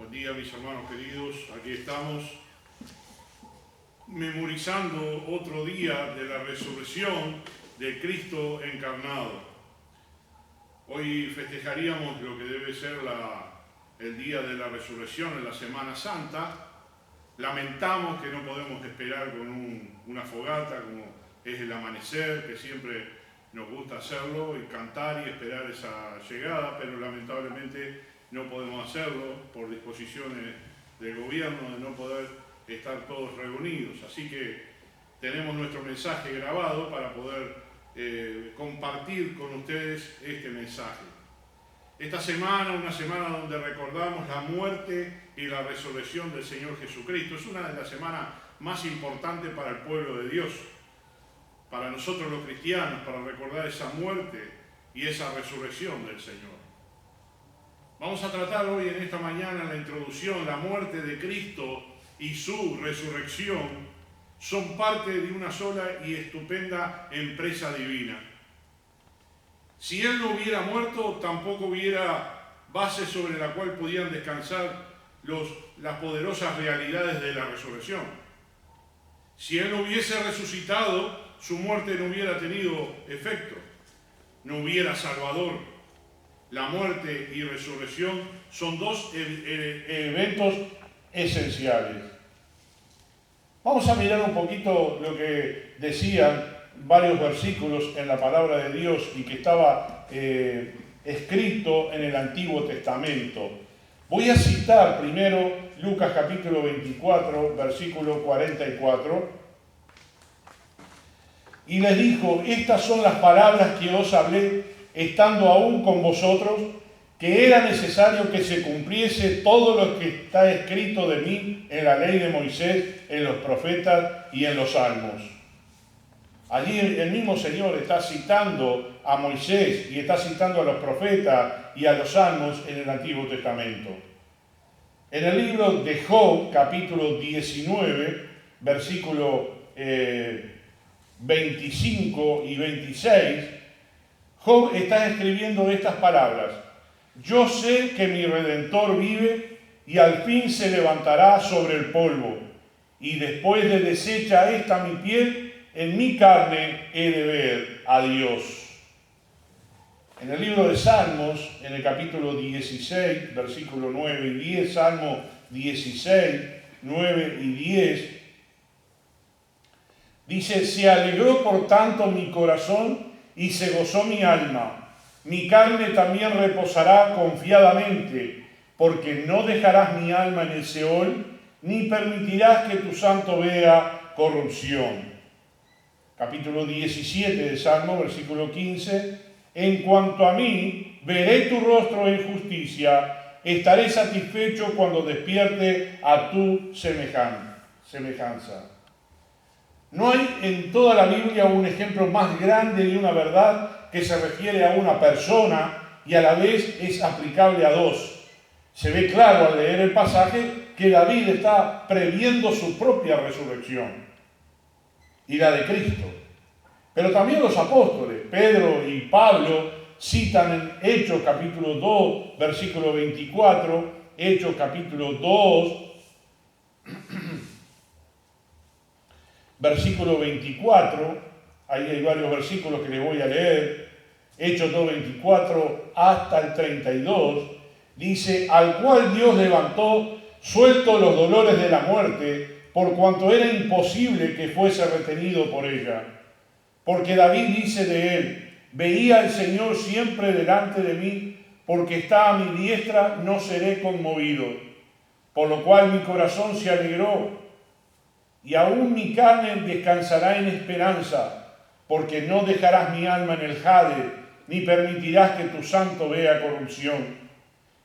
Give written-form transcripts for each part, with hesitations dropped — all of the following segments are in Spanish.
Buen día, mis hermanos queridos. Aquí estamos memorizando otro día de la resurrección de Cristo encarnado. Hoy festejaríamos lo que debe ser el día de la resurrección en la Semana Santa. Lamentamos que no podemos esperar con una fogata como es el amanecer, que siempre nos gusta hacerlo y cantar y esperar esa llegada, pero lamentablemente no podemos hacerlo por disposiciones del gobierno de no poder estar todos reunidos. Así que tenemos nuestro mensaje grabado para poder compartir con ustedes este mensaje. Esta semana, una semana donde recordamos la muerte y la resurrección del Señor Jesucristo, es una de las semanas más importantes para el pueblo de Dios, para nosotros los cristianos, para recordar esa muerte y esa resurrección del Señor. Vamos a tratar hoy en esta mañana en la introducción la muerte de Cristo y su resurrección son parte de una sola y estupenda empresa divina. Si Él no hubiera muerto, tampoco hubiera base sobre la cual podían descansar las poderosas realidades de la resurrección. Si Él no hubiese resucitado, su muerte no hubiera tenido efecto, no hubiera Salvador. La muerte y resurrección son dos eventos esenciales. Vamos a mirar un poquito lo que decían varios versículos en la palabra de Dios y que estaba escrito en el Antiguo Testamento. Voy a citar primero Lucas capítulo 24, versículo 44. Y les dijo: estas son las palabras que os hablé estando aún con vosotros, que era necesario que se cumpliese todo lo que está escrito de mí en la ley de Moisés, en los profetas y en los salmos. Allí el mismo Señor está citando a Moisés y está citando a los profetas y a los salmos en el Antiguo Testamento. En el libro de Job, capítulo 19, versículo 25 y 26, Job está escribiendo estas palabras: yo sé que mi Redentor vive y al fin se levantará sobre el polvo, y después de deshecha esta mi piel, en mi carne he de ver a Dios. En el libro de Salmos, en el capítulo 16, versículo 9 y 10, Salmo 16, 9 y 10, dice: se alegró por tanto mi corazón y se gozó mi alma. Mi carne también reposará confiadamente, porque no dejarás mi alma en el Seol, ni permitirás que tu santo vea corrupción. Capítulo 17 de Salmo, versículo 15. En cuanto a mí, veré tu rostro en justicia, estaré satisfecho cuando despierte a tu semejanza. No hay en toda la Biblia un ejemplo más grande de una verdad que se refiere a una persona y a la vez es aplicable a dos. Se ve claro al leer el pasaje que David está previendo su propia resurrección y la de Cristo. Pero también los apóstoles, Pedro y Pablo, citan en Hechos capítulo 2, versículo 24, Hechos capítulo 2, versículo 24, ahí hay varios versículos que les voy a leer, Hechos 2, 24 hasta el 32, dice: al cual Dios levantó, suelto los dolores de la muerte, por cuanto era imposible que fuese retenido por ella. Porque David dice de él: veía al Señor siempre delante de mí, porque está a mi diestra, no seré conmovido. Por lo cual mi corazón se alegró, y aún mi carne descansará en esperanza, porque no dejarás mi alma en el jade, ni permitirás que tu santo vea corrupción.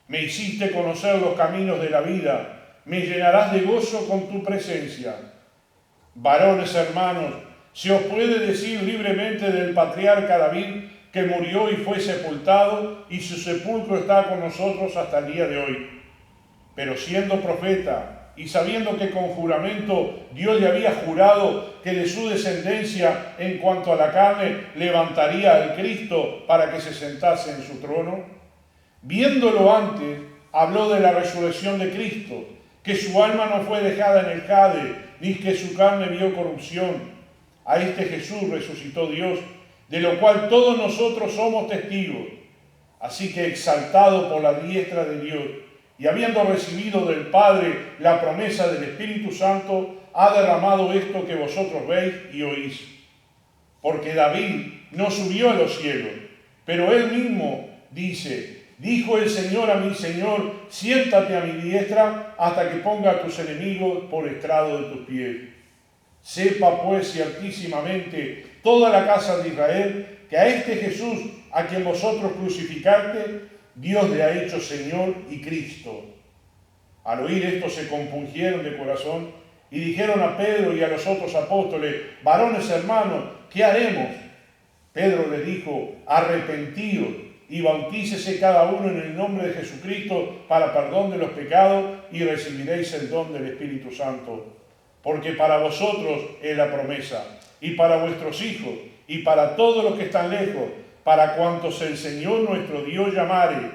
Me hiciste conocer los caminos de la vida, me llenarás de gozo con tu presencia. Varones hermanos, se os puede decir libremente del patriarca David, que murió y fue sepultado, y su sepulcro está con nosotros hasta el día de hoy. Pero siendo profeta, y sabiendo que con juramento Dios le había jurado que de su descendencia, en cuanto a la carne, levantaría al Cristo para que se sentase en su trono, viéndolo antes, habló de la resurrección de Cristo, que su alma no fue dejada en el Jade, ni que su carne vio corrupción. A este Jesús resucitó Dios, de lo cual todos nosotros somos testigos. Así que exaltado por la diestra de Dios, y habiendo recibido del Padre la promesa del Espíritu Santo, ha derramado esto que vosotros veis y oís. Porque David no subió a los cielos, pero él mismo dice: dijo el Señor a mi Señor, siéntate a mi diestra hasta que ponga a tus enemigos por estrado de tus pies. Sepa pues ciertísimamente toda la casa de Israel que a este Jesús, a quien vosotros crucificaste, Dios le ha hecho Señor y Cristo. Al oír esto se compungieron de corazón y dijeron a Pedro y a los otros apóstoles: varones hermanos, ¿qué haremos? Pedro les dijo: arrepentíos y bautícese cada uno en el nombre de Jesucristo para perdón de los pecados y recibiréis el don del Espíritu Santo. Porque para vosotros es la promesa, y para vuestros hijos, y para todos los que están lejos, para cuantos el Señor nuestro Dios llamare.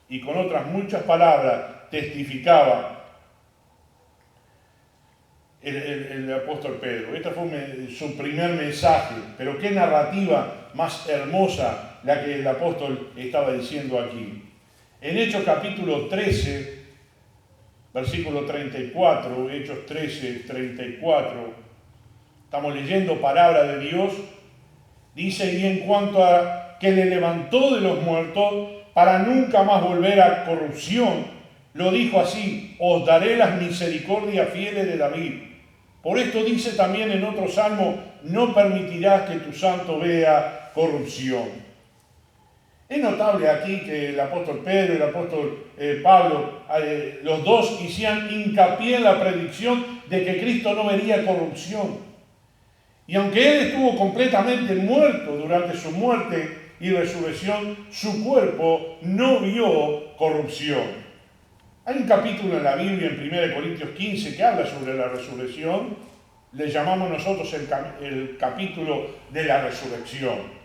Y con otras muchas palabras testificaba el apóstol Pedro. Este fue su primer mensaje, pero qué narrativa más hermosa la que el apóstol estaba diciendo aquí. En Hechos capítulo 13, versículo 34, Hechos 13, 34, estamos leyendo palabra de Dios. Dice: y en cuanto a que le levantó de los muertos para nunca más volver a corrupción, lo dijo así: os daré las misericordias fieles de David. Por esto dice también en otro salmo: no permitirás que tu santo vea corrupción. Es notable aquí que el apóstol Pedro y el apóstol Pablo, los dos hicieron hincapié en la predicción de que Cristo no vería corrupción. Y aunque Él estuvo completamente muerto durante su muerte y resurrección, su cuerpo no vio corrupción. Hay un capítulo en la Biblia, en 1 Corintios 15, que habla sobre la resurrección. Le llamamos nosotros el capítulo de la resurrección.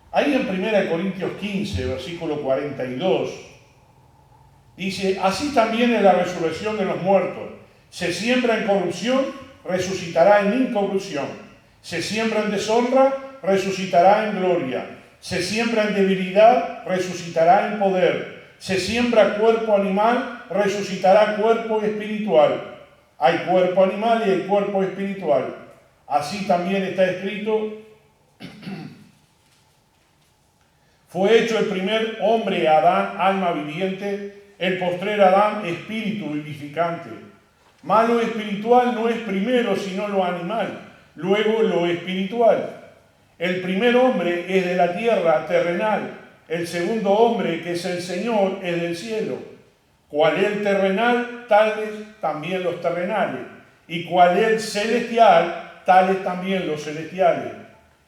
Ahí en 1 Corintios 15, versículo 42, dice: así también en la resurrección de los muertos. Se siembra en corrupción, resucitará en incorrupción. Se siembra en deshonra, resucitará en gloria. Se siembra en debilidad, resucitará en poder. Se siembra cuerpo animal, resucitará cuerpo espiritual. Hay cuerpo animal y hay cuerpo espiritual. Así también está escrito: fue hecho el primer hombre, Adán, alma viviente, el postrer Adán, espíritu vivificante. Mas lo espiritual no es primero, sino lo animal, luego lo espiritual. El primer hombre es de la tierra, terrenal. El segundo hombre, que es el Señor, es del cielo. Cual el terrenal, tales también los terrenales. Y cual el celestial, tales también los celestiales.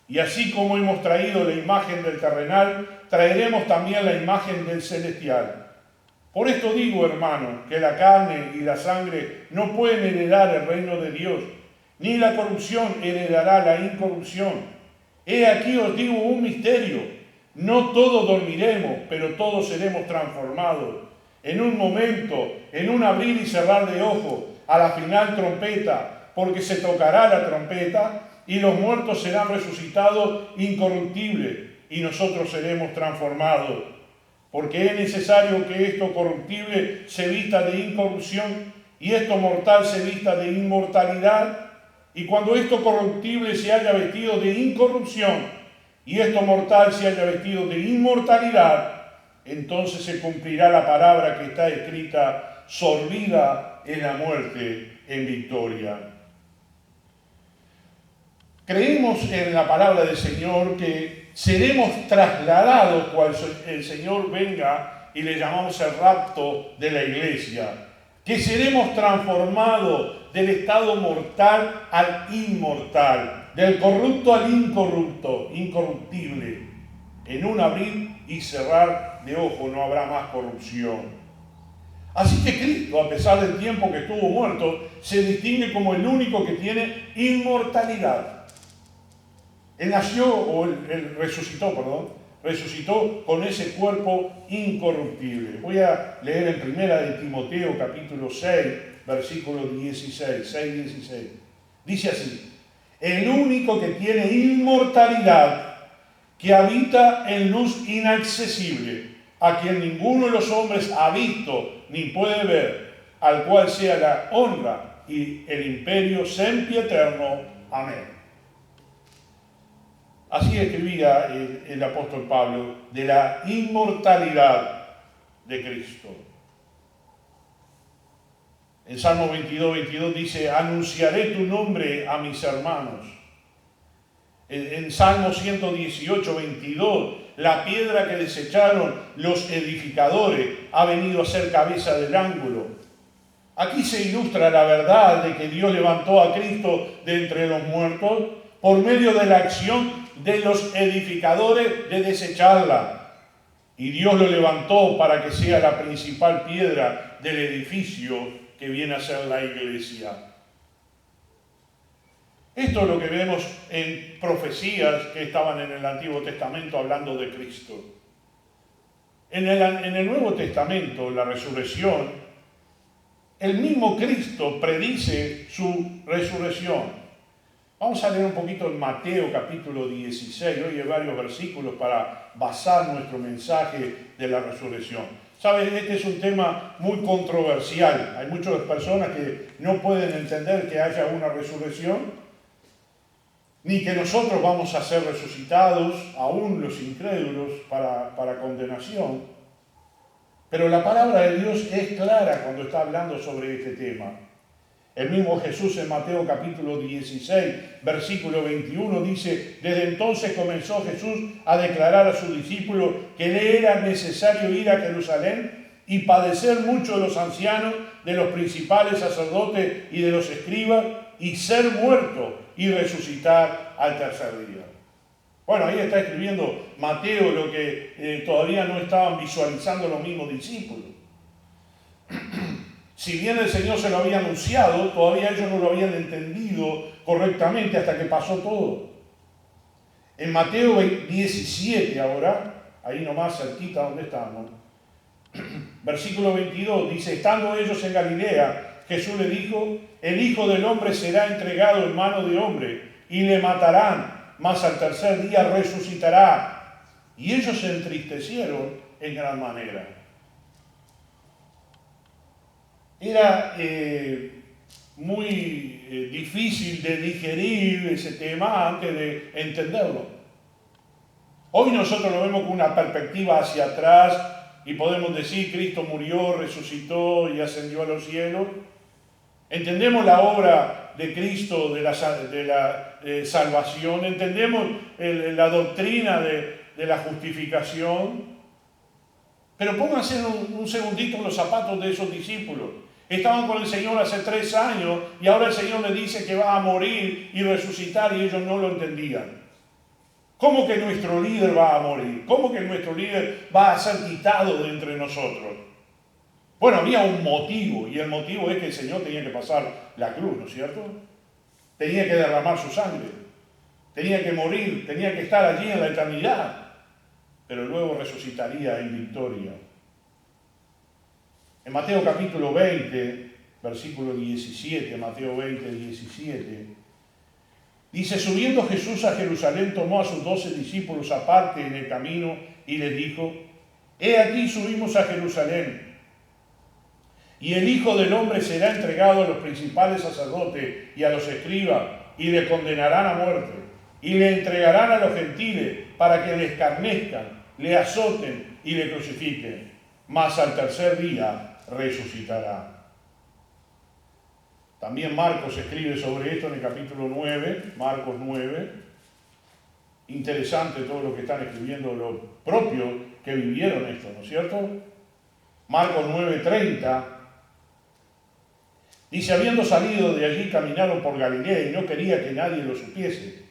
Y así como hemos traído la imagen del terrenal, traeremos también la imagen del celestial. Por esto digo, hermanos, que la carne y la sangre no pueden heredar el reino de Dios, ni la corrupción heredará la incorrupción. He aquí os digo un misterio: no todos dormiremos, pero todos seremos transformados. En un momento, en un abrir y cerrar de ojos, a la final trompeta, porque se tocará la trompeta, y los muertos serán resucitados incorruptibles, y nosotros seremos transformados. Porque es necesario que esto corruptible se vista de incorrupción, y esto mortal se vista de inmortalidad. Y cuando esto corruptible se haya vestido de incorrupción, y esto mortal se haya vestido de inmortalidad, entonces se cumplirá la palabra que está escrita: sorbida es la muerte en victoria. Creemos en la palabra del Señor que seremos trasladados cuando el Señor venga, y le llamamos el rapto de la iglesia, que seremos transformados del estado mortal al inmortal, del corrupto al incorrupto, incorruptible. En un abrir y cerrar de ojos no habrá más corrupción. Así que Cristo, a pesar del tiempo que estuvo muerto, se distingue como el único que tiene inmortalidad. Él resucitó, resucitó con ese cuerpo incorruptible. Voy a leer en primera de Timoteo capítulo 6, versículo 16, 6-16. Dice así: el único que tiene inmortalidad, que habita en luz inaccesible, a quien ninguno de los hombres ha visto ni puede ver, al cual sea la honra y el imperio sempiterno. Amén. Así escribía el apóstol Pablo de la inmortalidad de Cristo. En Salmo 22 dice: anunciaré tu nombre a mis hermanos. En Salmo 118:22, la piedra que desecharon los edificadores ha venido a ser cabeza del ángulo. Aquí se ilustra la verdad de que Dios levantó a Cristo de entre los muertos por medio de la acción de los edificadores de desecharla. Y Dios lo levantó para que sea la principal piedra del edificio que viene a ser la iglesia. Esto es lo que vemos en profecías que estaban en el Antiguo Testamento hablando de Cristo. En el Nuevo Testamento, la resurrección, el mismo Cristo predice su resurrección. Vamos a leer un poquito en Mateo capítulo 16. Hoy hay varios versículos para basar nuestro mensaje de la resurrección. ¿Sabes? Este es un tema muy controversial. Hay muchas personas que no pueden entender que haya una resurrección, ni que nosotros vamos a ser resucitados, aún los incrédulos, para condenación. Pero la palabra de Dios es clara cuando está hablando sobre este tema. El mismo Jesús en Mateo capítulo 16, versículo 21 dice: desde entonces comenzó Jesús a declarar a sus discípulos que le era necesario ir a Jerusalén y padecer mucho de los ancianos, de los principales sacerdotes y de los escribas, y ser muerto y resucitar al tercer día. Bueno, ahí está escribiendo Mateo lo que todavía no estaban visualizando los mismos discípulos. Si bien el Señor se lo había anunciado, todavía ellos no lo habían entendido correctamente hasta que pasó todo. En Mateo 17 ahora, ahí nomás cerquita donde estamos, versículo 22, dice: estando ellos en Galilea, Jesús le dijo: el Hijo del Hombre será entregado en mano de hombre y le matarán, mas al tercer día resucitará. Y ellos se entristecieron en gran manera. Era muy difícil de digerir ese tema antes de entenderlo. Hoy nosotros lo vemos con una perspectiva hacia atrás y podemos decir: Cristo murió, resucitó y ascendió a los cielos. Entendemos la obra de Cristo, de la salvación, entendemos la doctrina de la justificación. Pero pónganse un segundito en los zapatos de esos discípulos. Estaban con el Señor hace 3 años y ahora el Señor les dice que va a morir y resucitar y ellos no lo entendían. ¿Cómo que nuestro líder va a morir? ¿Cómo que nuestro líder va a ser quitado de entre nosotros? Bueno, había un motivo, y el motivo es que el Señor tenía que pasar la cruz, ¿no es cierto? Tenía que derramar su sangre, tenía que morir, tenía que estar allí en la eternidad, pero luego resucitaría en victoria. En Mateo capítulo 20, versículo 17, Mateo 20, 17, dice: subiendo Jesús a Jerusalén, tomó a sus 12 discípulos aparte en el camino y les dijo: he aquí subimos a Jerusalén, y el Hijo del Hombre será entregado a los principales sacerdotes y a los escribas, y le condenarán a muerte, y le entregarán a los gentiles para que le escarnezcan, le azoten y le crucifiquen, mas al tercer día resucitará. También Marcos escribe sobre esto en el capítulo 9, Marcos 9. Interesante todo lo que están escribiendo los propios que vivieron esto, ¿no es cierto? Marcos 9:30 dice: habiendo salido de allí, caminaron por Galilea y no quería que nadie lo supiese,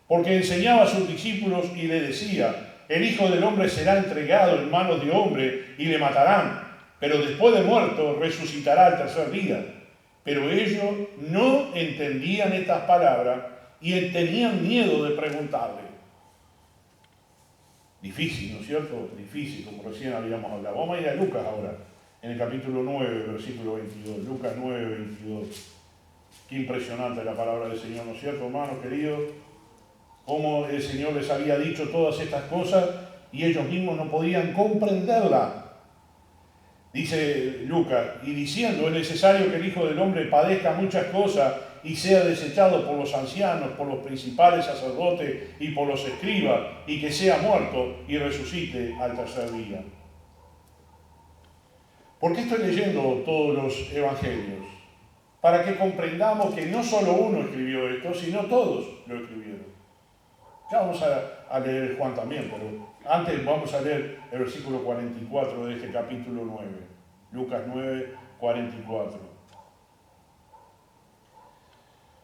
porque enseñaba a sus discípulos y le decía: el Hijo del Hombre será entregado en manos de hombre y le matarán, pero después de muerto resucitará al tercer día. Pero ellos no entendían estas palabras y tenían miedo de preguntarle. Difícil, ¿no es cierto? Difícil, como recién habíamos hablado. Vamos a ir a Lucas ahora, en el capítulo 9, versículo 22. Lucas 9, 22. Qué impresionante la palabra del Señor, ¿no es cierto, hermanos queridos? Cómo el Señor les había dicho todas estas cosas y ellos mismos no podían comprenderla. Dice Lucas, y diciendo, es necesario que el Hijo del Hombre padezca muchas cosas y sea desechado por los ancianos, por los principales sacerdotes y por los escribas, y que sea muerto y resucite al tercer día. ¿Por qué estoy leyendo todos los evangelios? Para que comprendamos que no solo uno escribió esto, sino todos lo escribieron. Ya vamos a leer Juan también, pero antes vamos a leer el versículo 44 de este capítulo 9. Lucas 9, 44.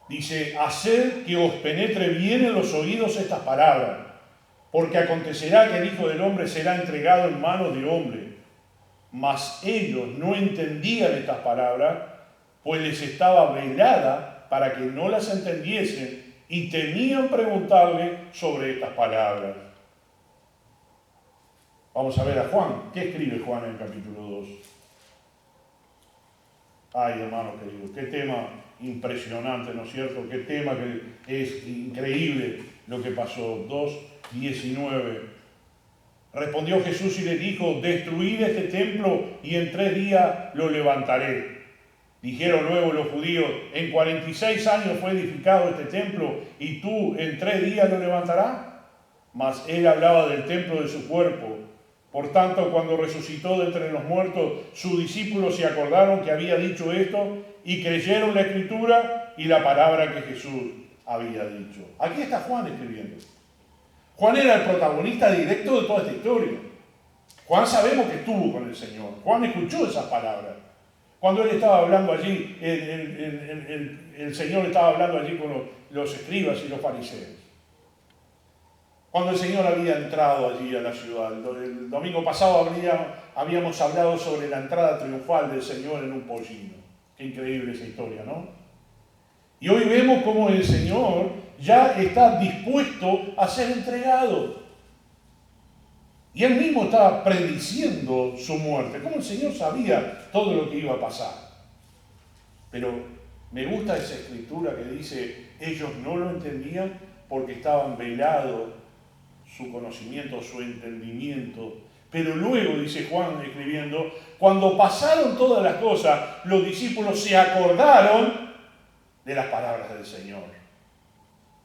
Dice, haced que os penetre bien en los oídos estas palabras, porque acontecerá que el Hijo del Hombre será entregado en manos de hombre. Mas ellos no entendían estas palabras, pues les estaba velada para que no las entendiesen y temían preguntarle sobre estas palabras. Vamos a ver a Juan. ¿Qué escribe Juan en el capítulo 2? Ay, hermanos queridos, qué tema impresionante, ¿no es cierto? Qué tema que es increíble lo que pasó. 2:19. Respondió Jesús y le dijo, destruid este templo y en 3 días lo levantaré. Dijeron luego los judíos, en 46 años fue edificado este templo y tú en 3 días lo levantarás. Mas él hablaba del templo de su cuerpo. Por tanto, cuando resucitó de entre los muertos, sus discípulos se acordaron que había dicho esto y creyeron la escritura y la palabra que Jesús había dicho. Aquí está Juan escribiendo. Juan era el protagonista directo de toda esta historia. Juan sabemos que estuvo con el Señor. Juan escuchó esas palabras. Cuando él estaba hablando allí, el Señor estaba hablando allí con los escribas y los fariseos. Cuando el Señor había entrado allí a la ciudad. El domingo pasado habíamos hablado sobre la entrada triunfal del Señor en un pollino. Qué increíble esa historia, ¿no? Y hoy vemos cómo el Señor ya está dispuesto a ser entregado. Y él mismo estaba prediciendo su muerte. Como el Señor sabía todo lo que iba a pasar. Pero me gusta esa escritura que dice, ellos no lo entendían porque estaban velados su conocimiento, su entendimiento. Pero luego, dice Juan escribiendo, cuando pasaron todas las cosas, los discípulos se acordaron de las palabras del Señor.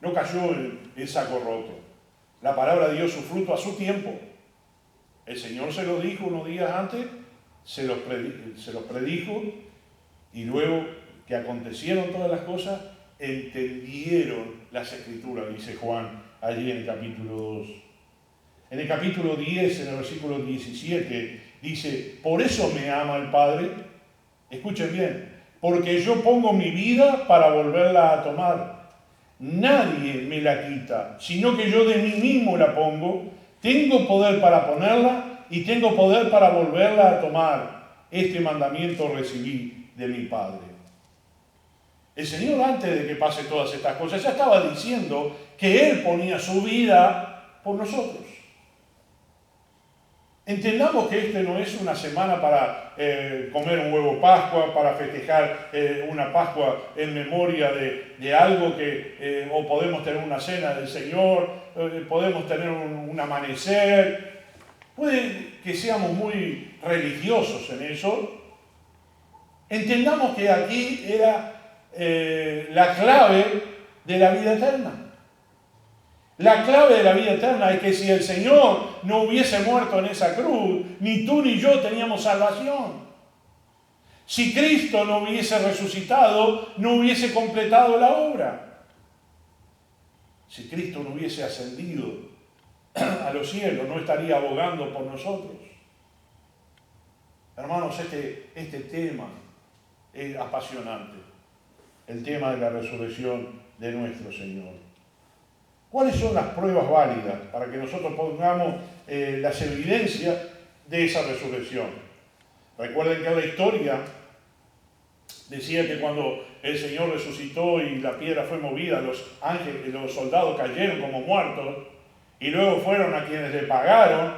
No cayó en saco roto. La palabra dio su fruto a su tiempo. El Señor se lo dijo unos días antes, se los predijo, y luego que acontecieron todas las cosas, entendieron las Escrituras, dice Juan, allí en el capítulo 2. En el capítulo 10, en el versículo 17, dice, por eso me ama el Padre, escuchen bien, porque yo pongo mi vida para volverla a tomar. Nadie me la quita, sino que yo de mí mismo la pongo. Tengo poder para ponerla y tengo poder para volverla a tomar. Este mandamiento recibí de mi Padre. El Señor, antes de que pase todas estas cosas, ya estaba diciendo que Él ponía su vida por nosotros. Entendamos que este no es una semana para comer un huevo Pascua, para festejar una Pascua en memoria de algo que, o podemos tener una cena del Señor, podemos tener un amanecer. Puede que seamos muy religiosos en eso. Entendamos que aquí era la clave de la vida eterna. La clave de la vida eterna es que si el Señor no hubiese muerto en esa cruz, ni tú ni yo teníamos salvación. Si Cristo no hubiese resucitado, no hubiese completado la obra. Si Cristo no hubiese ascendido a los cielos, no estaría abogando por nosotros. Hermanos, este tema es apasionante. El tema de la resurrección de nuestro Señor. ¿Cuáles son las pruebas válidas para que nosotros pongamos las evidencias de esa resurrección? Recuerden que la historia decía que cuando el Señor resucitó y la piedra fue movida, los ángeles, los soldados cayeron como muertos Y luego fueron a quienes le pagaron,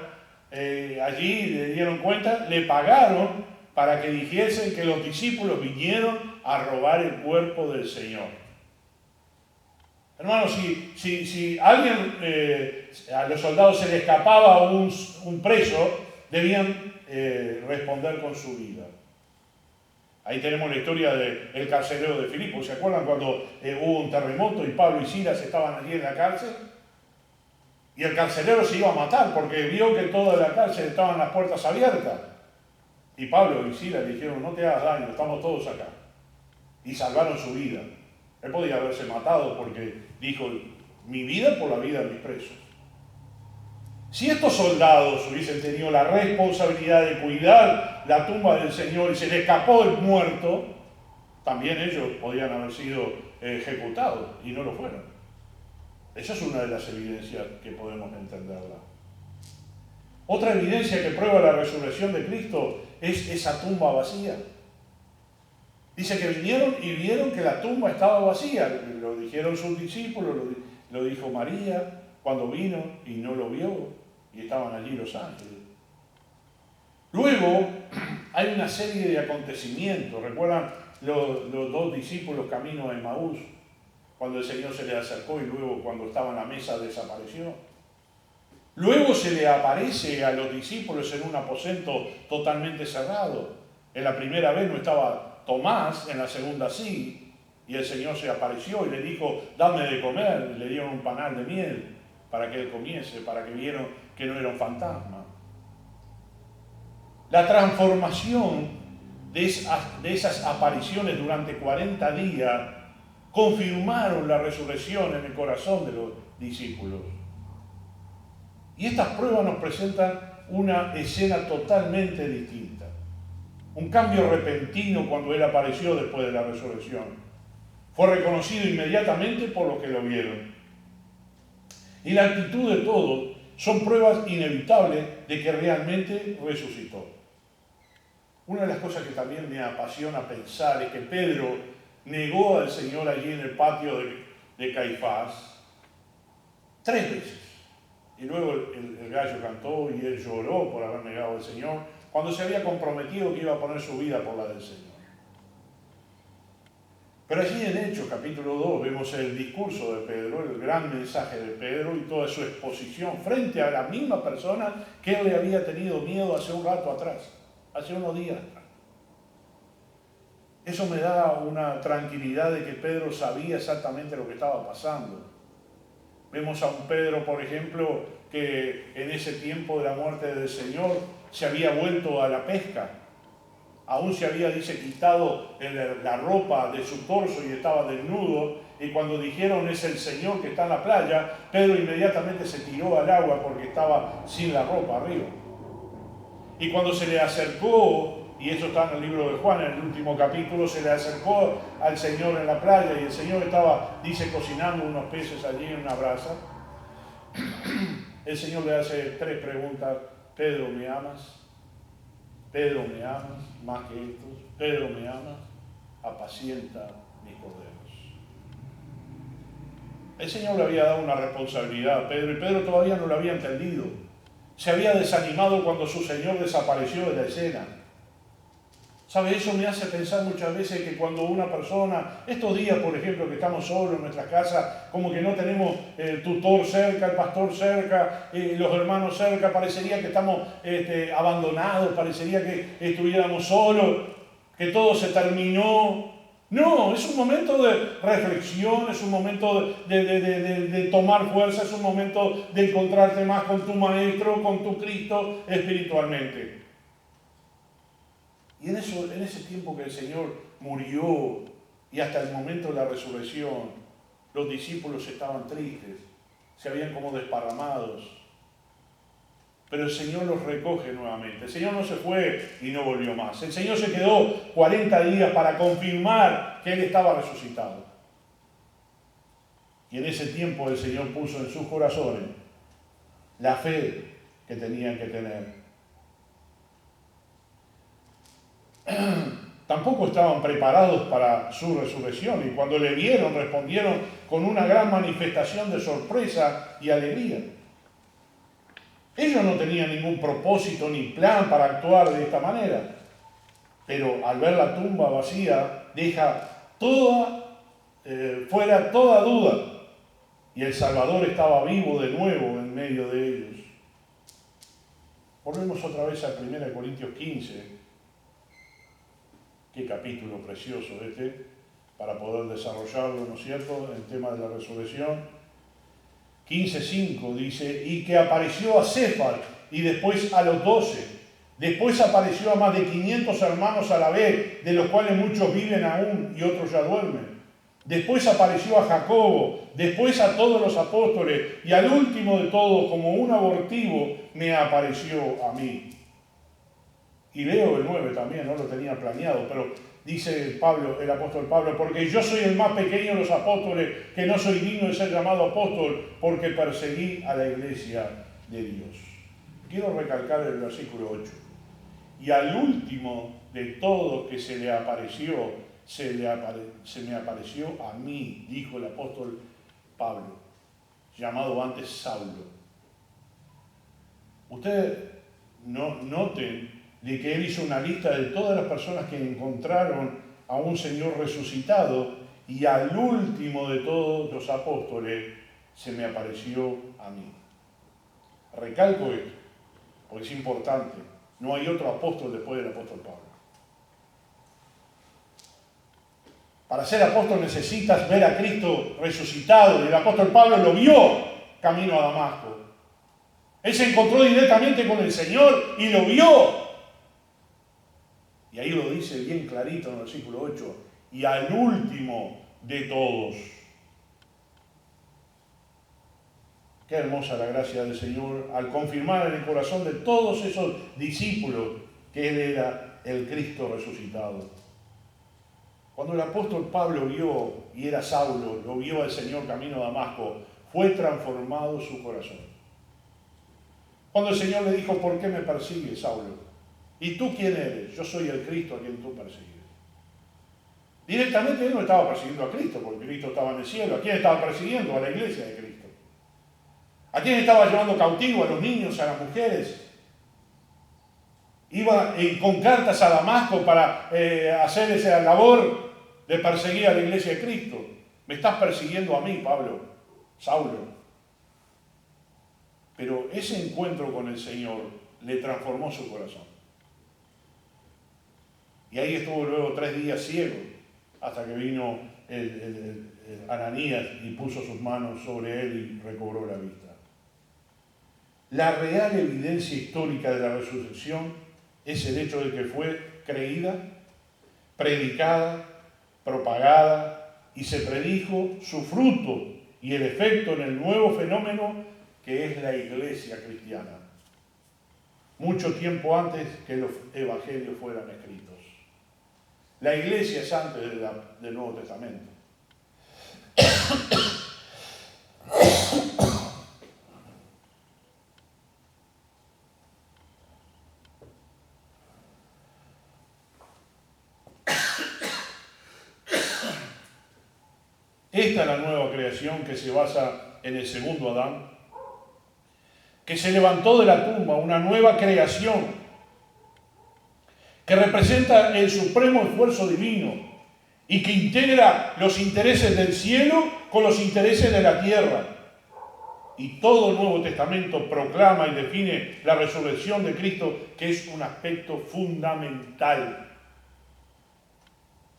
allí le dieron cuenta, le pagaron para que dijesen que los discípulos vinieron a robar el cuerpo del Señor. Hermanos, si alguien, a los soldados se le escapaba un preso, debían responder con su vida. Ahí tenemos la historia del carcelero de Filipo. ¿Se acuerdan cuando hubo un terremoto y Pablo y Silas estaban allí en la cárcel? Y el carcelero se iba a matar porque vio que toda la cárcel estaban las puertas abiertas. Y Pablo y Silas le dijeron, no te hagas daño, estamos todos acá. Y salvaron su vida. Él podía haberse matado porque dijo, mi vida por la vida de mis presos. Si estos soldados hubiesen tenido la responsabilidad de cuidar la tumba del Señor y se le escapó el muerto, también ellos podían haber sido ejecutados y no lo fueron. Esa es una de las evidencias que podemos entenderla. Otra evidencia que prueba la resurrección de Cristo es esa tumba vacía. Dice que vinieron y vieron que la tumba estaba vacía. Lo dijeron sus discípulos, lo dijo María cuando vino y no lo vio. Y estaban allí los ángeles. Luego hay una serie de acontecimientos. ¿Recuerdan los dos discípulos camino a Emaús? Cuando el Señor se les acercó y luego cuando estaba en la mesa desapareció. Luego se le aparece a los discípulos en un aposento totalmente cerrado. En la primera vez no estaba Tomás, en la segunda sí. Y el Señor se apareció y le dijo, dame de comer. Y le dieron un panal de miel para que él comiese, para que vieron que no era un fantasma. La transformación de esas apariciones durante 40 días confirmaron la resurrección en el corazón de los discípulos. Y estas pruebas nos presentan una escena totalmente distinta. Un cambio repentino cuando Él apareció después de la resurrección. Fue reconocido inmediatamente por los que lo vieron. Y la actitud de todos son pruebas inevitables de que realmente resucitó. Una de las cosas que también me apasiona pensar es que Pedro negó al Señor allí en el patio de Caifás 3 veces. Y luego el gallo cantó y él lloró por haber negado al Señor cuando se había comprometido que iba a poner su vida por la del Señor. Pero allí en Hechos capítulo 2 vemos el discurso de Pedro, el gran mensaje de Pedro y toda su exposición frente a la misma persona que él le había tenido miedo hace un rato atrás, hace unos días atrás. Eso me da una tranquilidad de que Pedro sabía exactamente lo que estaba pasando. Vemos a un Pedro, por ejemplo, que en ese tiempo de la muerte del Señor se había vuelto a la pesca. Aún se había, dice, quitado la ropa de su torso y estaba desnudo. Y cuando dijeron es el Señor que está en la playa, Pedro inmediatamente se tiró al agua porque estaba sin la ropa arriba. Y cuando se le acercó, y eso está en el libro de Juan, en el último capítulo, se le acercó al Señor en la playa y el Señor estaba, dice, cocinando unos peces allí en una brasa. El Señor le hace 3 preguntas. Pedro, ¿me amas? Pedro, ¿me amas? Más que estos. Pedro, ¿me amas? Apacienta mis corderos. El Señor le había dado una responsabilidad a Pedro y Pedro todavía no lo había entendido. Se había desanimado cuando su Señor desapareció de la escena. ¿Sabe? Eso me hace pensar muchas veces que cuando una persona, estos días por ejemplo que estamos solos en nuestra casa, como que no tenemos el tutor cerca, el pastor cerca, los hermanos cerca, parecería que estamos abandonados, parecería que estuviéramos solos, que todo se terminó. No, es un momento de reflexión, es un momento de tomar fuerza, es un momento de encontrarte más con tu Maestro, con tu Cristo espiritualmente. Y en ese tiempo que el Señor murió y hasta el momento de la resurrección, los discípulos estaban tristes, se habían como desparramados. Pero el Señor los recoge nuevamente. El Señor no se fue y no volvió más. El Señor se quedó 40 días para confirmar que Él estaba resucitado. Y en ese tiempo el Señor puso en sus corazones la fe que tenían que tener. Tampoco estaban preparados para su resurrección y cuando le vieron respondieron con una gran manifestación de sorpresa y alegría. Ellos no tenían ningún propósito ni plan para actuar de esta manera. Pero al ver la tumba vacía, deja fuera toda duda. Y el Salvador estaba vivo de nuevo en medio de ellos. Volvemos otra vez a 1 Corintios 15. Qué capítulo precioso para poder desarrollarlo, ¿no es cierto?, el tema de la resurrección. 15:5 dice, y que apareció a Cefas y después a los 12. Después apareció a más de 500 hermanos a la vez, de los cuales muchos viven aún y otros ya duermen. Después apareció a Jacobo, después a todos los apóstoles, y al último de todos, como un abortivo, me apareció a mí. Y leo el 9 también, no lo tenía planeado, pero dice Pablo, el apóstol Pablo, porque yo soy el más pequeño de los apóstoles, que no soy digno de ser llamado apóstol, porque perseguí a la iglesia de Dios. Quiero recalcar el versículo 8. Y al último de todos que se le apareció, se me apareció a mí, dijo el apóstol Pablo, llamado antes Saulo. Ustedes noten de que él hizo una lista de todas las personas que encontraron a un Señor resucitado, y al último de todos los apóstoles se me apareció a mí. Recalco esto, porque es importante. No hay otro apóstol después del apóstol Pablo. Para ser apóstol necesitas ver a Cristo resucitado, y el apóstol Pablo lo vio camino a Damasco. Él se encontró directamente con el Señor y lo vio. Y ahí lo dice bien clarito en el versículo 8. Y al último de todos. Qué hermosa la gracia del Señor al confirmar en el corazón de todos esos discípulos que Él era el Cristo resucitado. Cuando el apóstol Pablo vio, y era Saulo, lo vio al Señor camino a Damasco, fue transformado su corazón. Cuando el Señor le dijo, ¿por qué me persigues, Saulo? ¿Y tú quién eres? Yo soy el Cristo a quien tú persigues. Directamente él no estaba persiguiendo a Cristo, porque Cristo estaba en el cielo. ¿A quién estaba persiguiendo? A la iglesia de Cristo. ¿A quién estaba llevando cautivo? A los niños, a las mujeres. Iba con cartas a Damasco para hacer esa labor de perseguir a la iglesia de Cristo. Me estás persiguiendo a mí, Pablo, Saulo. Pero ese encuentro con el Señor le transformó su corazón. Y ahí estuvo luego 3 días ciego, hasta que vino el Ananías y puso sus manos sobre él y recobró la vista. La real evidencia histórica de la resurrección es el hecho de que fue creída, predicada, propagada, y se predijo su fruto y el efecto en el nuevo fenómeno que es la iglesia cristiana, mucho tiempo antes que los evangelios fueran escritos. La iglesia es antes del Nuevo Testamento. Esta es la nueva creación que se basa en el segundo Adán, que se levantó de la tumba, una nueva creación que representa el supremo esfuerzo divino y que integra los intereses del cielo con los intereses de la tierra. Y todo el Nuevo Testamento proclama y define la resurrección de Cristo, que es un aspecto fundamental,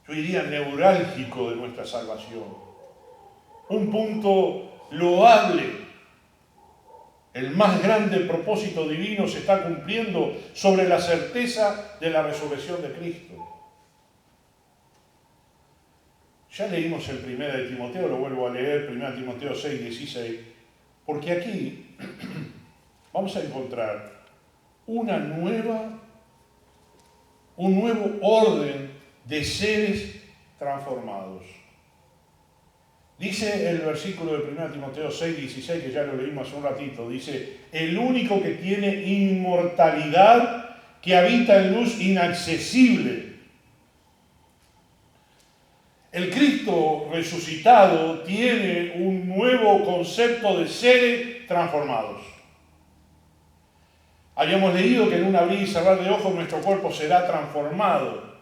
yo diría neurálgico, de nuestra salvación. Un punto loable. El más grande propósito divino se está cumpliendo sobre la certeza de la resurrección de Cristo. Ya leímos el 1 de Timoteo, lo vuelvo a leer, 1 Timoteo 6, 16, porque aquí vamos a encontrar un nuevo orden de seres transformados. Dice el versículo de 1 Timoteo 6, 16, que ya lo leímos hace un ratito, dice, el único que tiene inmortalidad, que habita en luz inaccesible. El Cristo resucitado tiene un nuevo concepto de seres transformados. Habíamos leído que en un abrir y cerrar de ojos nuestro cuerpo será transformado.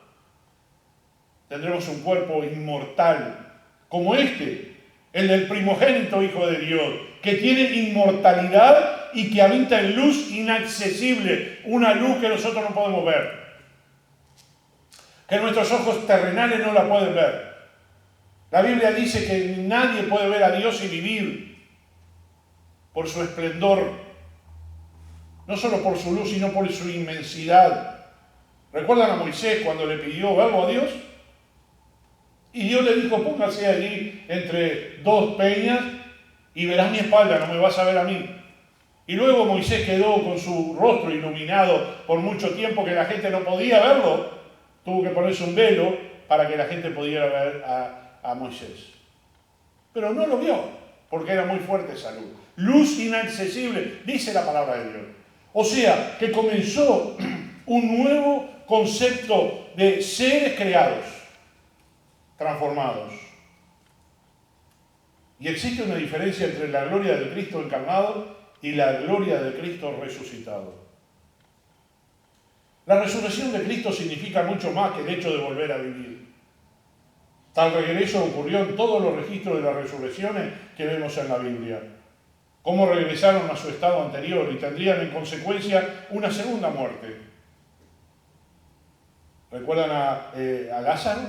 Tendremos un cuerpo inmortal, como el del primogénito Hijo de Dios, que tiene inmortalidad y que habita en luz inaccesible, una luz que nosotros no podemos ver, que nuestros ojos terrenales no la pueden ver. La Biblia dice que nadie puede ver a Dios y vivir por su esplendor, no solo por su luz, sino por su inmensidad. ¿Recuerdan a Moisés cuando le pidió verlo a Dios? Y Dios le dijo, póngase allí entre dos peñas y verás mi espalda, no me vas a ver a mí. Y luego Moisés quedó con su rostro iluminado por mucho tiempo que la gente no podía verlo. Tuvo que ponerse un velo para que la gente pudiera ver a Moisés. Pero no lo vio, porque era muy fuerte esa luz. Luz inaccesible, dice la palabra de Dios. O sea, que comenzó un nuevo concepto de seres creados, transformados. Y existe una diferencia entre la gloria de Cristo encarnado y la gloria de Cristo resucitado. La resurrección de Cristo significa mucho más que el hecho de volver a vivir. Tal regreso ocurrió en todos los registros de las resurrecciones que vemos en la Biblia. Cómo regresaron a su estado anterior y tendrían en consecuencia una segunda muerte. ¿Recuerdan a Lázaro?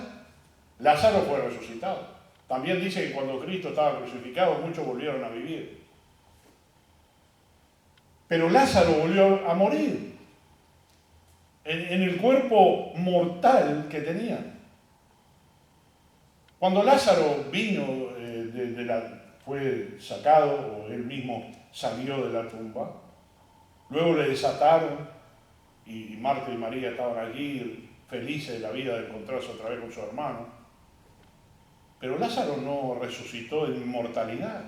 Lázaro fue resucitado. También dice que cuando Cristo estaba crucificado, muchos volvieron a vivir. Pero Lázaro volvió a morir en el cuerpo mortal que tenía. Cuando Lázaro vino, fue sacado, o él mismo salió de la tumba, luego le desataron, y Marta y María estaban allí felices de la vida de encontrarse otra vez con su hermano. Pero Lázaro no resucitó en inmortalidad.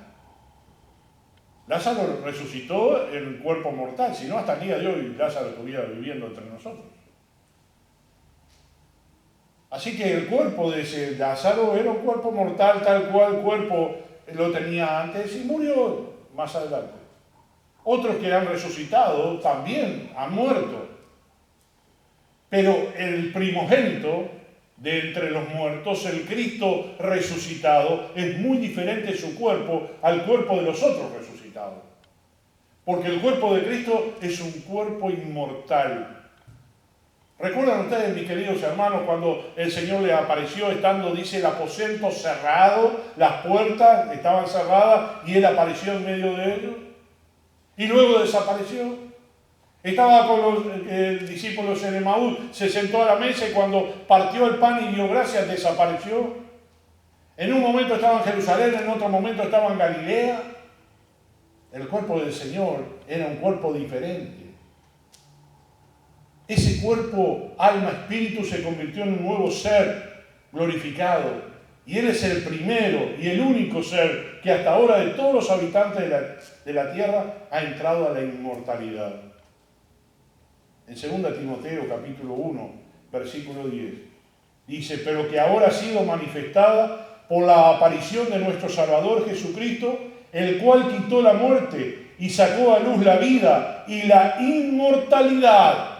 Lázaro resucitó en el cuerpo mortal, si no hasta el día de hoy Lázaro estuviera viviendo entre nosotros. Así que el cuerpo de ese Lázaro era un cuerpo mortal, tal cual el cuerpo lo tenía antes y murió más adelante. Otros que han resucitado también han muerto. Pero el primogénito de entre los muertos, el Cristo resucitado, es muy diferente su cuerpo al cuerpo de los otros resucitados. Porque el cuerpo de Cristo es un cuerpo inmortal. ¿Recuerdan ustedes, mis queridos hermanos, cuando el Señor les apareció estando, dice, el aposento cerrado, las puertas estaban cerradas y Él apareció en medio de ellos? Y luego desapareció. Estaba con los discípulos en Emaús, se sentó a la mesa y cuando partió el pan y dio gracias, desapareció. En un momento estaba en Jerusalén, en otro momento estaba en Galilea. El cuerpo del Señor era un cuerpo diferente. Ese cuerpo, alma, espíritu se convirtió en un nuevo ser glorificado. Y Él es el primero y el único ser que hasta ahora de todos los habitantes de la tierra ha entrado a la inmortalidad. En 2 Timoteo capítulo 1, versículo 10, dice, pero que ahora ha sido manifestada por la aparición de nuestro Salvador Jesucristo, el cual quitó la muerte y sacó a luz la vida y la inmortalidad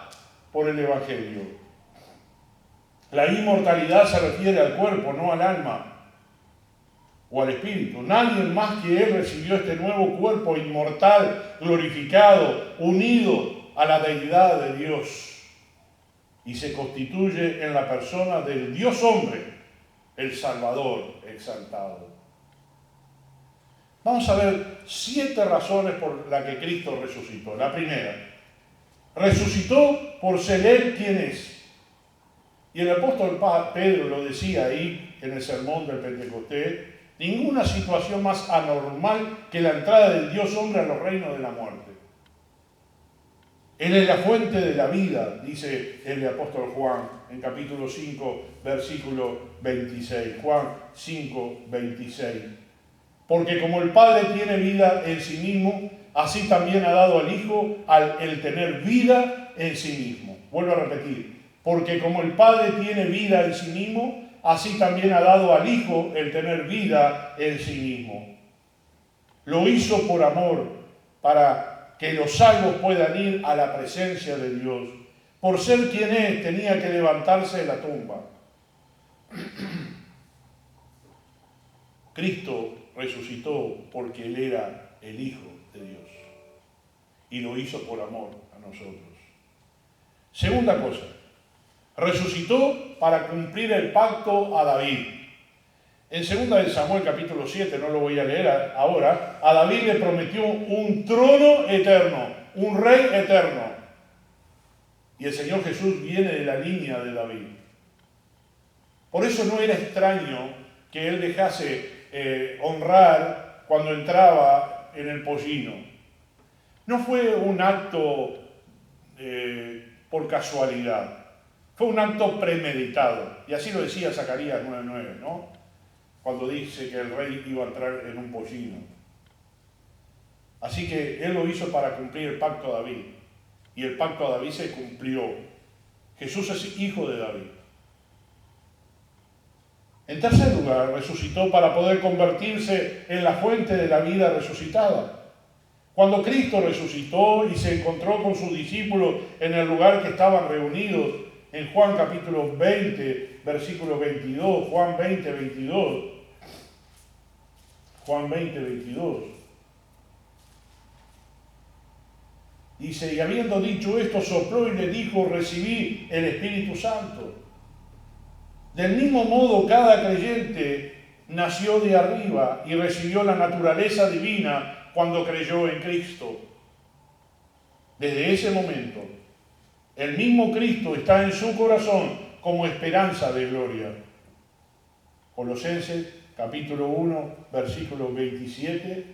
por el Evangelio. La inmortalidad se refiere al cuerpo, no al alma o al espíritu. Nadie más que Él recibió este nuevo cuerpo inmortal, glorificado, unido a la deidad de Dios y se constituye en la persona del Dios hombre, el Salvador exaltado. Vamos a ver 7 razones por las que Cristo resucitó. La primera, resucitó por ser Él quien es. Y el apóstol Pedro lo decía ahí en el sermón del Pentecostés, ninguna situación más anormal que la entrada del Dios hombre a los reinos de la muerte. Él es la fuente de la vida, dice el apóstol Juan en capítulo 5, versículo 26. Juan 5, 26. Porque como el Padre tiene vida en sí mismo, así también ha dado al Hijo el tener vida en sí mismo. Vuelvo a repetir. Porque como el Padre tiene vida en sí mismo, así también ha dado al Hijo el tener vida en sí mismo. Lo hizo por amor, para que los salvos puedan ir a la presencia de Dios. Por ser quien es, tenía que levantarse de la tumba. Cristo resucitó porque Él era el Hijo de Dios y lo hizo por amor a nosotros. Segunda cosa, resucitó para cumplir el pacto a David. En 2 de Samuel capítulo 7, no lo voy a leer ahora, a David le prometió un trono eterno, un rey eterno. Y el Señor Jesús viene de la línea de David. Por eso no era extraño que Él dejase honrar cuando entraba en el pollino. No fue un acto por casualidad, fue un acto premeditado. Y así lo decía Zacarías 9:9, ¿no? Cuando dice que el rey iba a entrar en un pollino. Así que Él lo hizo para cumplir el pacto a David. Y el pacto a David se cumplió. Jesús es hijo de David. En tercer lugar, resucitó para poder convertirse en la fuente de la vida resucitada. Cuando Cristo resucitó y se encontró con sus discípulos en el lugar que estaban reunidos, en Juan capítulo 20, versículo 22, Juan 20, 22. Juan 20, 22. Dice, y habiendo dicho esto, sopló y le dijo, recibí el Espíritu Santo. Del mismo modo, cada creyente nació de arriba y recibió la naturaleza divina cuando creyó en Cristo. Desde ese momento, el mismo Cristo está en su corazón como esperanza de gloria. Colosenses capítulo 1, versículo 27.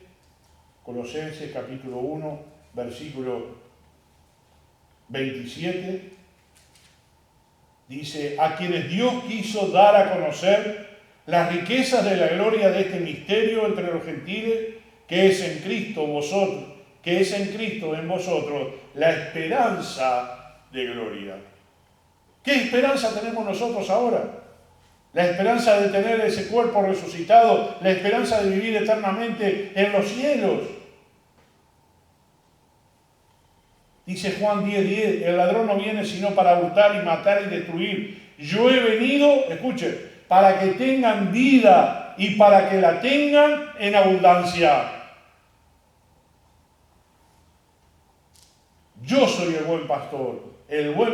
Colosenses capítulo 1, versículo 27. Dice, a quienes Dios quiso dar a conocer las riquezas de la gloria de este misterio entre los gentiles, que es en Cristo en vosotros, la esperanza de gloria. ¿Qué esperanza tenemos nosotros ahora? La esperanza de tener ese cuerpo resucitado, la esperanza de vivir eternamente en los cielos. Dice Juan 10:10, el ladrón no viene sino para hurtar y matar y destruir. Yo he venido, escuche, para que tengan vida y para que la tengan en abundancia. Yo soy el buen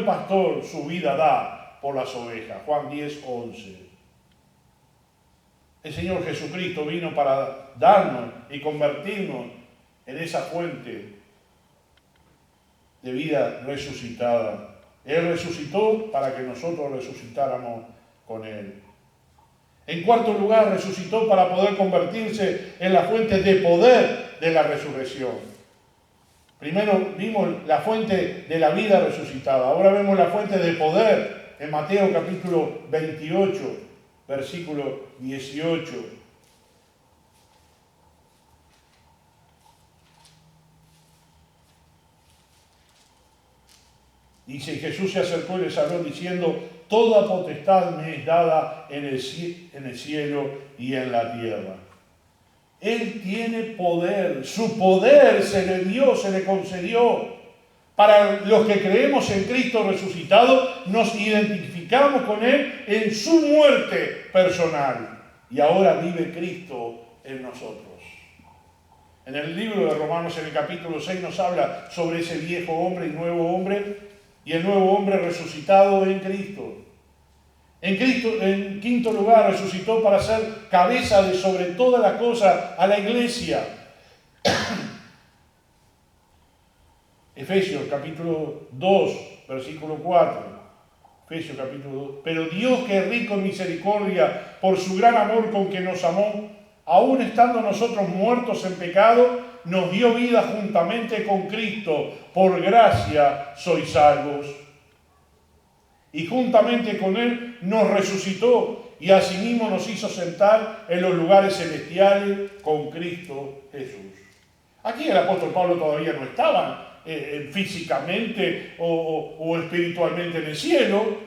pastor su vida da por las ovejas. Juan 10:11. El Señor Jesucristo vino para darnos y convertirnos en esa fuente de vida resucitada. Él resucitó para que nosotros resucitáramos con Él. En cuarto lugar, resucitó para poder convertirse en la fuente de poder de la resurrección. Primero vimos la fuente de la vida resucitada, ahora vemos la fuente de poder en Mateo capítulo 28, versículo 18. Dice, Jesús se acercó y les habló diciendo, toda potestad me es dada en el cielo y en la tierra. Él tiene poder, su poder se le dio, se le concedió. Para los que creemos en Cristo resucitado, nos identificamos con Él en su muerte personal. Y ahora vive Cristo en nosotros. En el libro de Romanos, en el capítulo 6, nos habla sobre ese viejo hombre y nuevo hombre, y el nuevo hombre resucitado en Cristo. En Cristo, en quinto lugar, resucitó para ser cabeza de sobre todas las cosas a la iglesia. Efesios capítulo 2, versículo 4. Efesios capítulo 2. Pero Dios, que es rico en misericordia, por su gran amor con que nos amó, aun estando nosotros muertos en pecado, nos dio vida juntamente con Cristo. Por gracia sois salvos. Y juntamente con Él nos resucitó y asimismo nos hizo sentar en los lugares celestiales con Cristo Jesús. Aquí el apóstol Pablo todavía no estaba físicamente o espiritualmente en el cielo.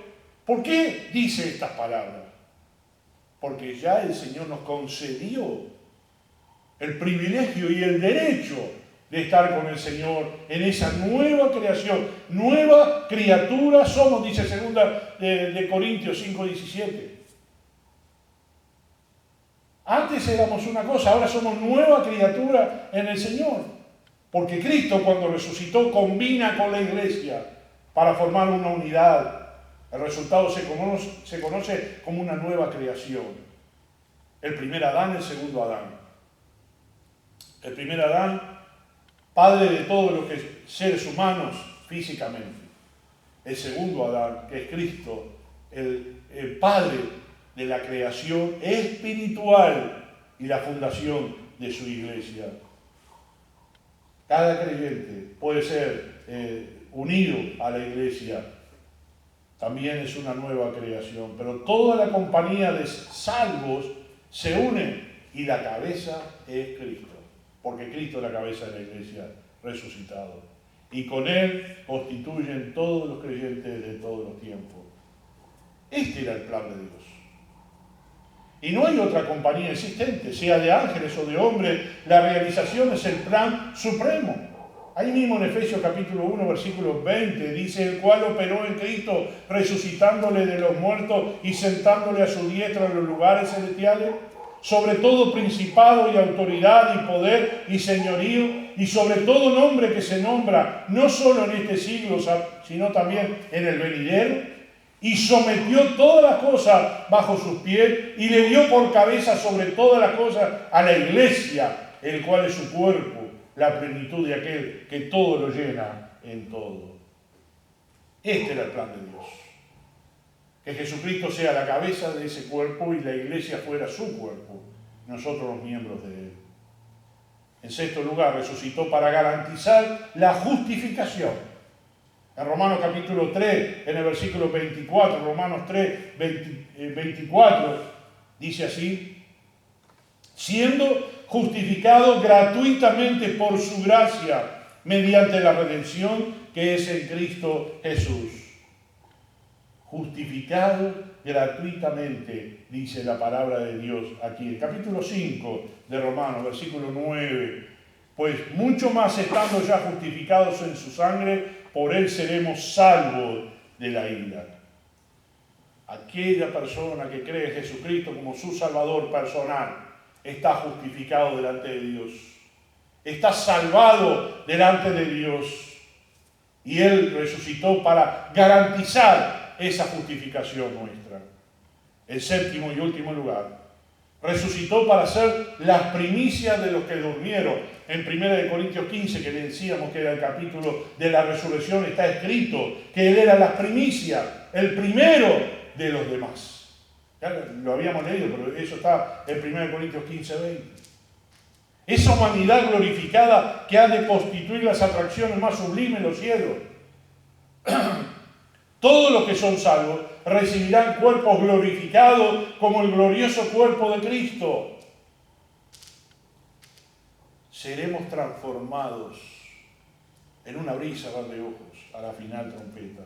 ¿Por qué dice estas palabras? Porque ya el Señor nos concedió el privilegio y el derecho de estar con el Señor en esa nueva creación, nueva criatura somos, dice 2 de Corintios 5:17. Antes éramos una cosa, ahora somos nueva criatura en el Señor. Porque Cristo, cuando resucitó, combina con la iglesia para formar una unidad. El resultado se conoce como una nueva creación. El primer Adán, el segundo Adán. El primer Adán, padre de todos los seres humanos físicamente. El segundo Adán, que es Cristo, el padre de la creación espiritual y la fundación de su iglesia. Cada creyente puede ser unido a la iglesia, también es una nueva creación, pero toda la compañía de salvos se une y la cabeza es Cristo, porque Cristo es la cabeza de la iglesia resucitado. Y con Él constituyen todos los creyentes de todos los tiempos. Este era el plan de Dios. Y no hay otra compañía existente, sea de ángeles o de hombres, la realización es el plan supremo. Ahí mismo en Efesios capítulo 1, versículo 20, dice, el cual operó en Cristo, resucitándole de los muertos y sentándole a su diestra en los lugares celestiales, sobre todo principado y autoridad y poder y señorío, y sobre todo nombre que se nombra, no solo en este siglo, sino también en el venidero, y sometió todas las cosas bajo sus pies y le dio por cabeza sobre todas las cosas a la iglesia, el cual es su cuerpo, la plenitud de aquel que todo lo llena en todo. Este era el plan de Dios. Que Jesucristo sea la cabeza de ese cuerpo y la iglesia fuera su cuerpo, nosotros los miembros de él. En sexto lugar, resucitó para garantizar la justificación. En Romanos capítulo 3, en el versículo 24, Romanos 3, 24, dice así, siendo justificado gratuitamente por su gracia, mediante la redención que es en Cristo Jesús. Justificado gratuitamente, dice la palabra de Dios aquí. El capítulo 5 de Romanos, versículo 9, pues mucho más estando ya justificados en su sangre, por él seremos salvos de la ira. Aquella persona que cree en Jesucristo como su Salvador personal está justificado delante de Dios. Está salvado delante de Dios. Y él resucitó para garantizar esa justificación nuestra. El séptimo y último lugar. Resucitó para ser las primicias de los que durmieron. En 1 Corintios 15, que le decíamos que era el capítulo de la resurrección, está escrito que él era las primicias, el primero de los demás. Ya lo habíamos leído, pero eso está en 1 Corintios 15, 20. Esa humanidad glorificada que ha de constituir las atracciones más sublimes en los cielos. Todos los que son salvos recibirán cuerpos glorificados como el glorioso cuerpo de Cristo. Seremos transformados en una brisa de ojos a la final trompeta.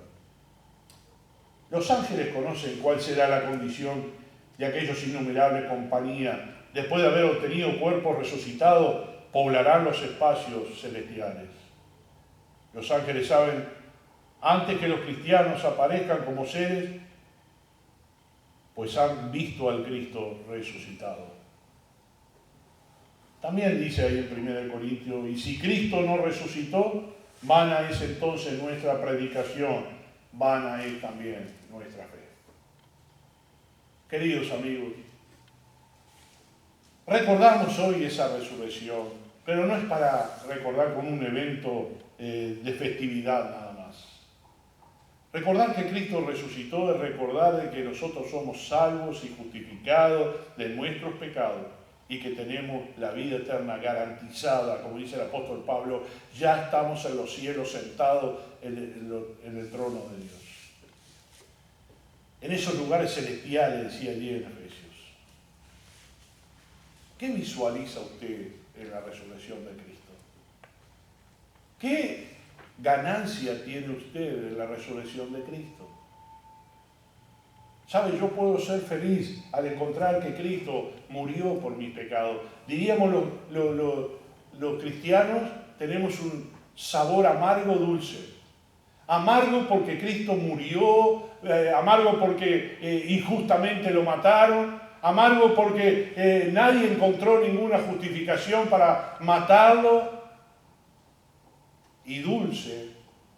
Los ángeles conocen cuál será la condición de aquellos innumerables compañías. Después de haber obtenido cuerpos resucitados, poblarán los espacios celestiales. Los ángeles saben, antes que los cristianos aparezcan como seres, pues han visto al Cristo resucitado. También dice ahí en 1 Corintios, y si Cristo no resucitó, vana es entonces nuestra predicación, vana es también nuestra fe. Queridos amigos, recordamos hoy esa resurrección, pero no es para recordar con un evento de festividad nada más. Recordar que Cristo resucitó es recordar de que nosotros somos salvos y justificados de nuestros pecados y que tenemos la vida eterna garantizada, como dice el apóstol Pablo, ya estamos en los cielos sentados en el trono de Dios. En esos lugares celestiales, decía allí en Efesios. ¿Qué visualiza usted en la resurrección de Cristo? ¿Qué ganancia tiene usted en la resurrección de Cristo? ¿Sabe? Yo puedo ser feliz al encontrar que Cristo murió por mis pecados. Diríamos los cristianos tenemos un sabor amargo dulce. Amargo porque Cristo murió, amargo porque injustamente lo mataron, amargo porque nadie encontró ninguna justificación para matarlo, y dulce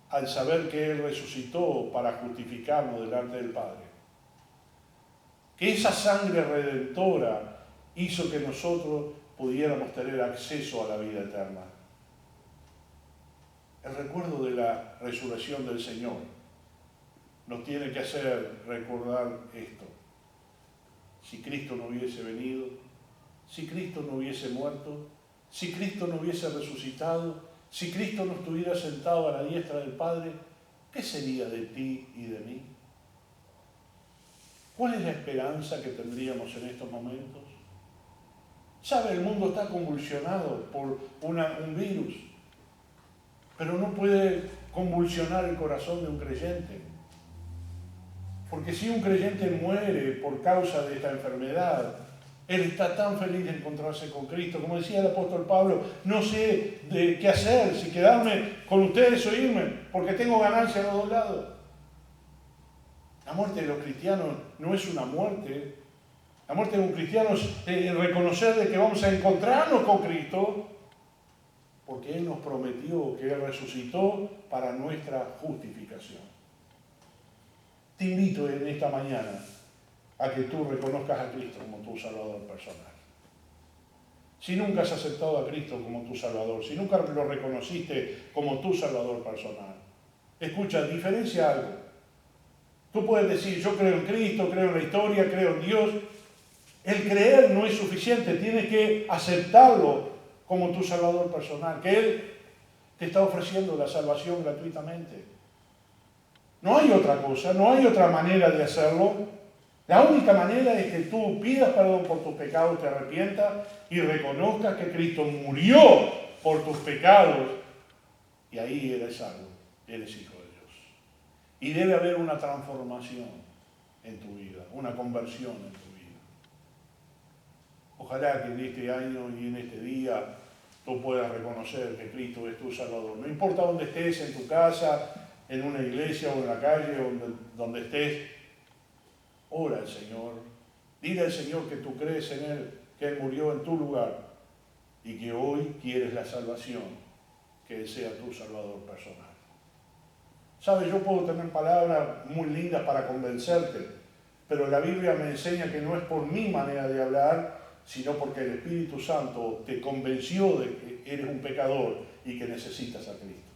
al saber que Él resucitó para justificarnos delante del Padre. Que esa sangre redentora hizo que nosotros pudiéramos tener acceso a la vida eterna. El recuerdo de la resurrección del Señor nos tiene que hacer recordar esto. Si Cristo no hubiese venido, si Cristo no hubiese muerto, si Cristo no hubiese resucitado, si Cristo no estuviera sentado a la diestra del Padre, ¿qué sería de ti y de mí? ¿Cuál es la esperanza que tendríamos en estos momentos? ¿Sabe? El mundo está convulsionado por un virus, pero no puede convulsionar el corazón de un creyente. Porque si un creyente muere por causa de esta enfermedad, él está tan feliz de encontrarse con Cristo. Como decía el apóstol Pablo, no sé de qué hacer, si quedarme con ustedes o irme, porque tengo ganancia a los dos lados. La muerte de los cristianos no es una muerte. La muerte de un cristiano es reconocer de que vamos a encontrarnos con Cristo, porque Él nos prometió que Él resucitó para nuestra justificación. Te invito en esta mañana a que tú reconozcas a Cristo como tu Salvador personal. Si nunca has aceptado a Cristo como tu Salvador, si nunca lo reconociste como tu Salvador personal, escucha, diferencia algo. Tú puedes decir, yo creo en Cristo, creo en la historia, creo en Dios. El creer no es suficiente, tienes que aceptarlo como tu Salvador personal, que Él te está ofreciendo la salvación gratuitamente. No hay otra cosa, no hay otra manera de hacerlo. La única manera es que tú pidas perdón por tus pecados, te arrepientas y reconozcas que Cristo murió por tus pecados, y ahí eres salvo, eres hijo de Dios. Y debe haber una transformación en tu vida, una conversión en tu vida. Ojalá que en este año y en este día tú puedas reconocer que Cristo es tu Salvador. No importa dónde estés, en tu casa, en una iglesia o en la calle, donde estés, ora al Señor. Dile al Señor que tú crees en Él, que Él murió en tu lugar y que hoy quieres la salvación, que Él sea tu Salvador personal. ¿Sabes? Yo puedo tener palabras muy lindas para convencerte, pero la Biblia me enseña que no es por mi manera de hablar, sino porque el Espíritu Santo te convenció de que eres un pecador y que necesitas a Cristo.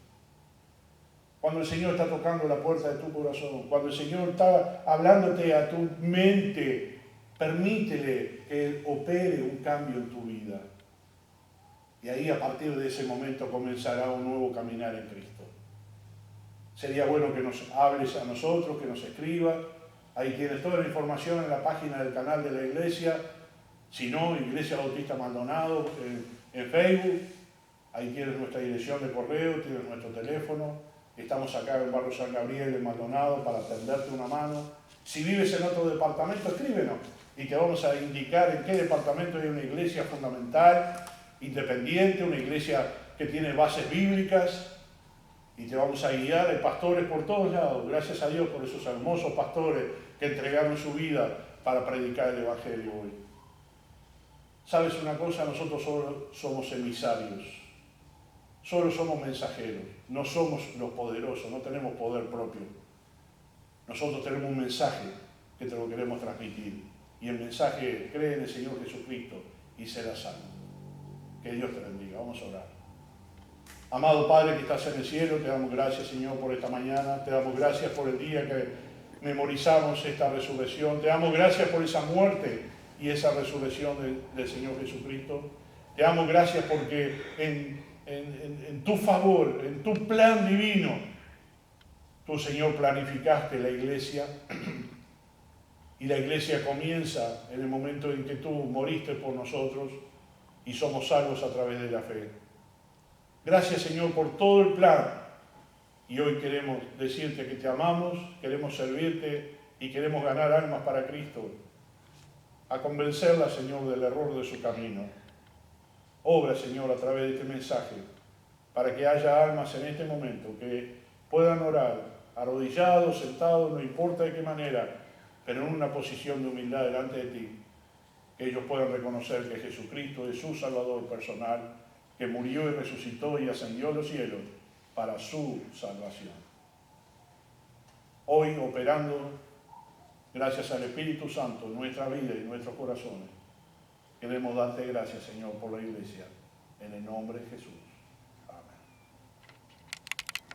Cuando el Señor está tocando la puerta de tu corazón, cuando el Señor está hablándote a tu mente, permítele que Él opere un cambio en tu vida. Y ahí, a partir de ese momento, comenzará un nuevo caminar en Cristo. Sería bueno que nos hables a nosotros, que nos escribas. Ahí tienes toda la información en la página del canal de la iglesia. Si no, Iglesia Bautista Maldonado en Facebook. Ahí tienes nuestra dirección de correo, tienes nuestro teléfono. Estamos acá en Barrio San Gabriel, en Maldonado, para tenderte una mano. Si vives en otro departamento, escríbenos y te vamos a indicar en qué departamento hay una iglesia fundamental, independiente, una iglesia que tiene bases bíblicas, y te vamos a guiar. Hay pastores por todos lados. Gracias a Dios por esos hermosos pastores que entregaron su vida para predicar el Evangelio hoy. ¿Sabes una cosa? Nosotros solo somos emisarios. Solo somos mensajeros, no somos los poderosos, no tenemos poder propio. Nosotros tenemos un mensaje que te lo queremos transmitir. Y el mensaje es: cree en el Señor Jesucristo y serás salvo. Que Dios te bendiga. Vamos a orar. Amado Padre que estás en el cielo, te damos gracias, Señor, por esta mañana. Te damos gracias por el día que memorizamos esta resurrección. Te damos gracias por esa muerte y esa resurrección del Señor Jesucristo. Te damos gracias porque en tu favor, en tu plan divino, tú, Señor, planificaste la iglesia, y la iglesia comienza en el momento en que tú moriste por nosotros y somos salvos a través de la fe. Gracias, Señor, por todo el plan, y hoy queremos decirte que te amamos, queremos servirte y queremos ganar almas para Cristo, a convencerla, Señor, del error de su camino. Obra, Señor, a través de este mensaje, para que haya almas en este momento que puedan orar, arrodillados, sentados, no importa de qué manera, pero en una posición de humildad delante de ti, que ellos puedan reconocer que Jesucristo es su Salvador personal, que murió y resucitó y ascendió a los cielos para su salvación. Hoy operando, gracias al Espíritu Santo, en nuestra vida y en nuestros corazones, queremos darte gracias, Señor, por la iglesia, en el nombre de Jesús.